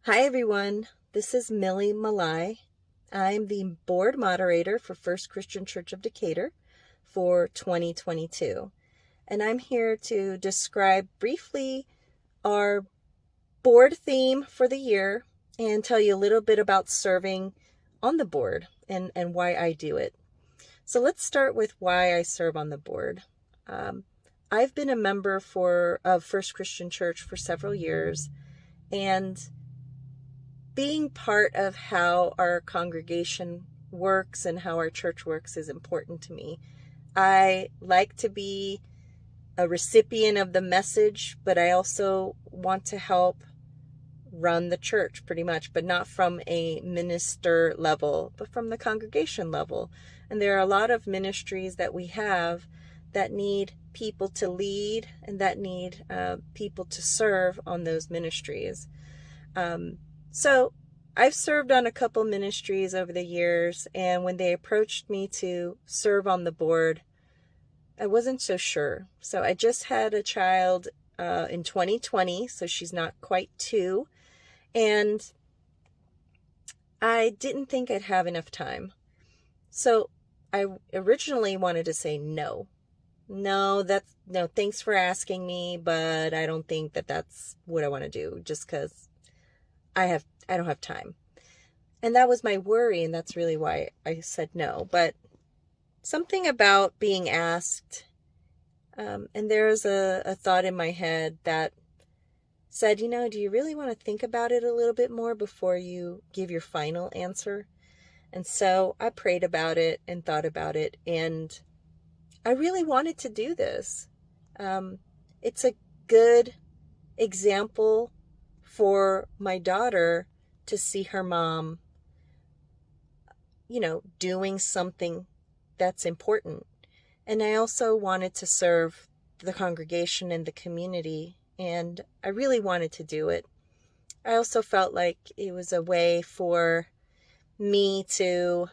Hi everyone, this is Millie Malai. I'm the board moderator for First Christian Church of Decatur for 2022. And I'm here to describe briefly our board theme for the year and tell you a little bit about serving on the board and why I do it. So let's start with why I serve on the board. I've been a member of First Christian Church for several years, and being part of how our congregation works and how our church works is important to me. I like to be a recipient of the message, but I also want to help run the church pretty much, but not from a minister level, but from the congregation level. And there are a lot of ministries that we have that need people to lead and that need people to serve on those ministries. So I've served on a couple ministries over the years, and when they approached me to serve on the board, I wasn't so sure. So I just had a child in 2020, so she's not quite 2, and I didn't think I'd have enough time. So I originally wanted to say no. No, thanks for asking me, but I don't think that's what I want to do, just because I don't have time. And that was my worry, and that's really why I said no. But something about being asked, and there's a thought in my head that said, do you really want to think about it a little bit more before you give your final answer? And so I prayed about it and thought about it, and I really wanted to do this. It's a good example for my daughter to see her mom, doing something that's important. And I also wanted to serve the congregation and the community, and I really wanted to do it. I also felt like it was a way for me to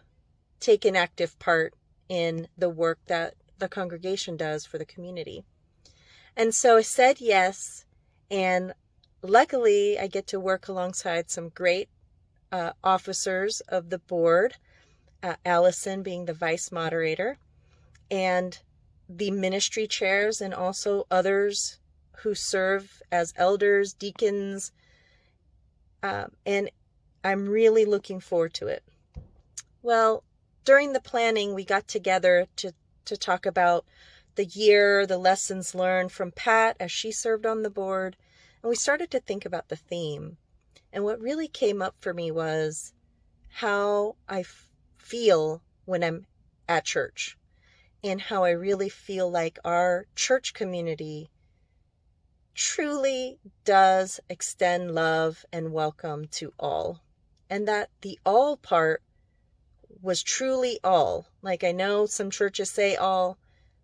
take an active part in the work that the congregation does for the community. And so I said yes, and luckily I get to work alongside some great officers of the board, Allison being the vice moderator, and the ministry chairs, and also others who serve as elders, deacons, and I'm really looking forward to it. Well, during the planning, we got together to talk about the year, the lessons learned from Pat as she served on the board, and we started to think about the theme. And what really came up for me was how I feel when I'm at church, and how I really feel like our church community truly does extend love and welcome to all. And that the all part was truly all. Like, I know some churches say all,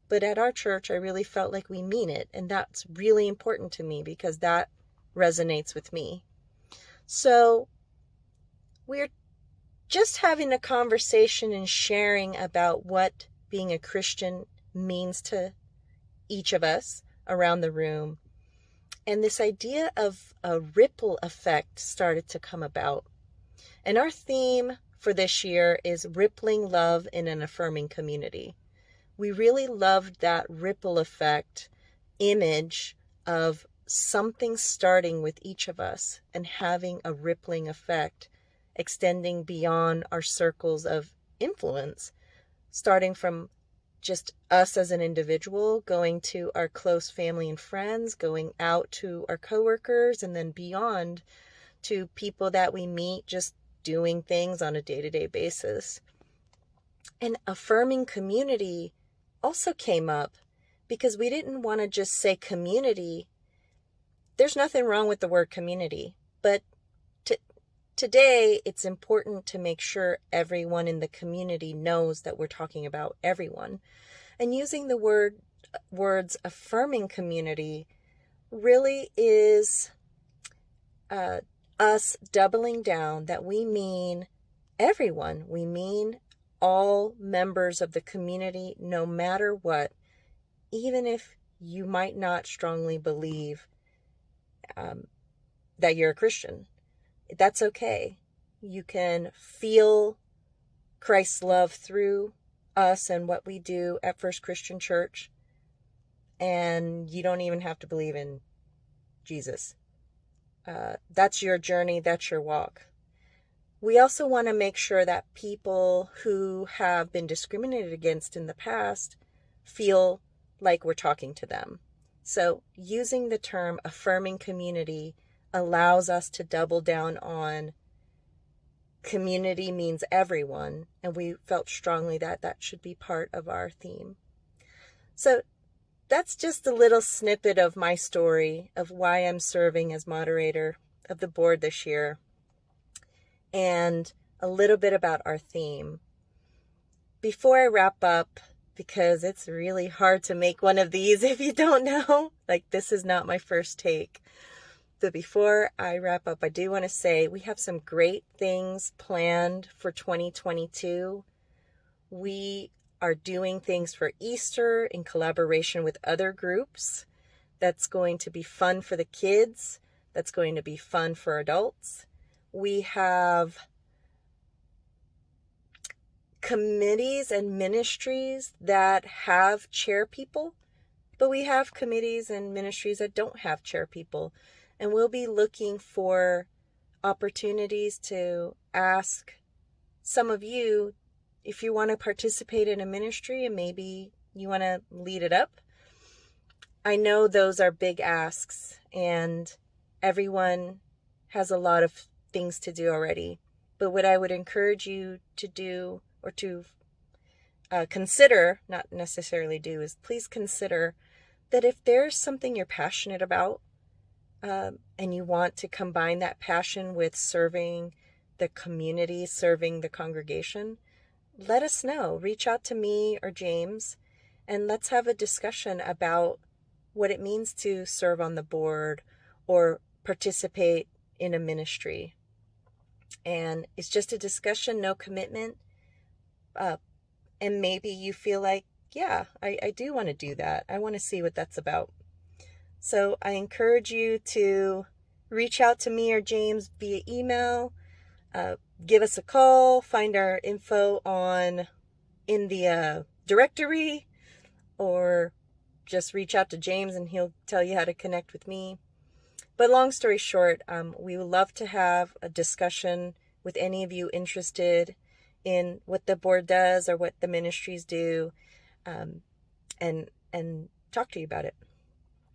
but at our church, I really felt like we mean it. And that's really important to me because that resonates with me. So we're just having a conversation and sharing about what being a Christian means to each of us around the room. And this idea of a ripple effect started to come about. And our theme for this year is rippling love in an affirming community. We really loved that ripple effect image of something starting with each of us and having a rippling effect extending beyond our circles of influence, starting from just us as an individual, going to our close family and friends, going out to our coworkers, and then beyond to people that we meet just doing things on a day-to-day basis. And affirming community also came up because we didn't want to just say community. There's nothing wrong with the word community, but today it's important to make sure everyone in the community knows that we're talking about everyone. And using the words affirming community really is us doubling down that we mean everyone. We mean all members of the community, no matter what, even if you might not strongly believe that you're a Christian. that's okay. You can feel Christ's love through us and what we do at First Christian Church. And you don't even have to believe in Jesus. That's your journey. That's your walk. We also want to make sure that people who have been discriminated against in the past feel like we're talking to them. So using the term affirming community allows us to double down on community means everyone, and we felt strongly that that should be part of our theme. So that's just a little snippet of my story of why I'm serving as moderator of the board this year, and a little bit about our theme. Before I wrap up, because it's really hard to make one of these if you don't know, like this is not my first take. But before I wrap up, I do want to say we have some great things planned for 2022. We are doing things for Easter in collaboration with other groups. That's going to be fun for the kids. That's going to be fun for adults. We have committees and ministries that have chair people, but we have committees and ministries that don't have chair people. And we'll be looking for opportunities to ask some of you if you want to participate in a ministry and maybe you want to lead it up. I know those are big asks and everyone has a lot of things to do already. But what I would encourage you to do or to consider, not necessarily do, is please consider that if there's something you're passionate about, and you want to combine that passion with serving the community, serving the congregation, let us know. Reach out to me or James, and let's have a discussion about what it means to serve on the board or participate in a ministry. And it's just a discussion, no commitment. And maybe you feel like, yeah, I do want to do that. I want to see what that's about. So I encourage you to reach out to me or James via email, give us a call, find our info in the directory, or just reach out to James and he'll tell you how to connect with me. But long story short, we would love to have a discussion with any of you interested in what the board does or what the ministries do, and talk to you about it.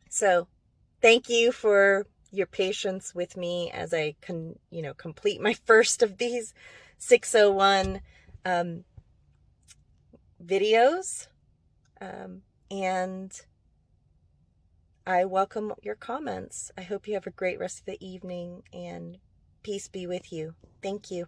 So thank you for your patience with me as I complete my first of these 601 videos. And I welcome your comments. I hope you have a great rest of the evening, and peace be with you. Thank you.